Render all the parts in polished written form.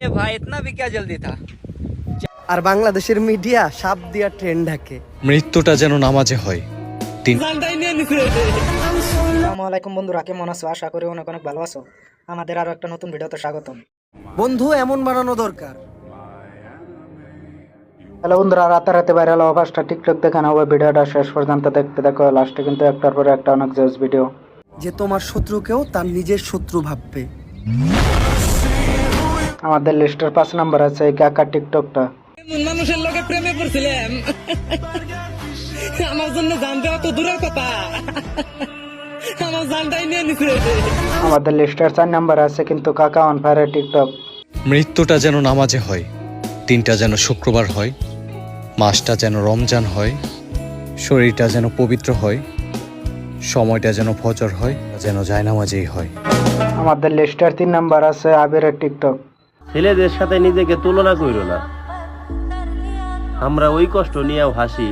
ए भाई इतना भी क्या जल्दी था। আর বাংলাদেশের মিডিয়া সাপ দিয়া ট্রেন্ড ঢাকে। মৃত্যুটা যেন নামাজে হয়। আসসালামু আলাইকুম বন্ধুরা, কেমন আছো? আশা করি অনেক অনেক ভালো আছো। আমাদের আরো একটা নতুন ভিডিওতে স্বাগতম। বন্ধু এমন বানানো দরকার। হ্যালো বন্ধুরা, রাতারাতি ভাইরাল হওয়া 5টা টিকটক দেখে নাও। ভিডিওটা শেষ পর্যন্ত দেখতে দেখো, লাস্টে কিন্তু একটার পরে একটা অনেক জোস ভিডিও। যে তোমার শত্রুকেও তার নিজের শত্রু ভাববে। আমাদের লিস্টের 5 নাম্বার আছে এই কাকা টিকটকটা। মানুষের লোকে প্রেমে পড়ছিলাম, আমার জন্য জান দেওয়া তো দূরের কথা, আমার জানটাই নিয়ে নিছে। আমাদের লিস্টের 4 নাম্বার আছে কিন্তু কাকা অন ফায়ার টিকটক। মৃত্যুটা যেন নামাজে হয়, দিনটা যেন শুক্রবার হয়, মাসটা যেন রমজান হয়, শরীরটা যেন পবিত্র হয়, সময়টা যেন ফজর হয়, যেন জায়নামাজেই হয়। আমাদের লিস্টের 3 নাম্বার আছে আবিরের টিকটক। ছেলেদের সাথে নিজেকে তুলনা কইরো না, আমরা ওই কষ্ট নিয়েও হাসি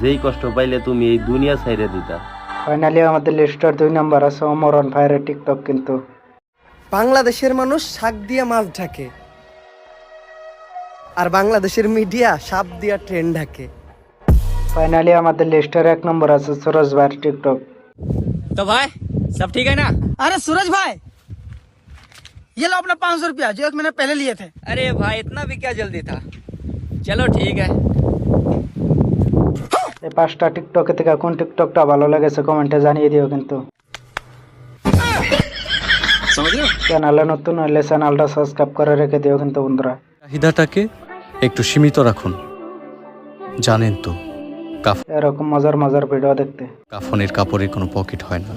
যেই কষ্ট পাইলে তুমি এই দুনিয়া ছাইরে দিতা। ফাইনালি আমাদের লিস্টের 2 নাম্বার আছে ওমর অন ফায়ার টিকটক। কিন্তু বাংলাদেশের মানুষ শাক দিয়ে মাছ ঢাকে, আর বাংলাদেশের মিডিয়া সাপ দিয়া ট্রেন্ড ঢাকে। ফাইনালি আমাদের লিস্টের 1 নম্বর আছে সুরজ ভাইয়ের টিকটক। तो भाई सब ठीक है ना? अरे सूरज भाई, ये लो अपना 500 रुपया जो एक मैंने पहले लिए थे। अरे भाई इतना भी क्या जल्दी था। चलो ठीक है। এই 5টা টিকটকে থেকে কোন টিকটকটা ভালো লেগেছে কমেন্টে জানিয়ে দিও। কিন্তু চ্যানেলে নতুন হলে চ্যানেলটা সাবস্ক্রাইব করে রেখে দিও কিন্তু বন্ধুরা। চাহিদাটাকে একটু সীমিত রাখুন। জানেন তো এরকম মজার মজার ভিডিও দেখতে কাফনের কাপড়ের কোনো পকেট হয় না।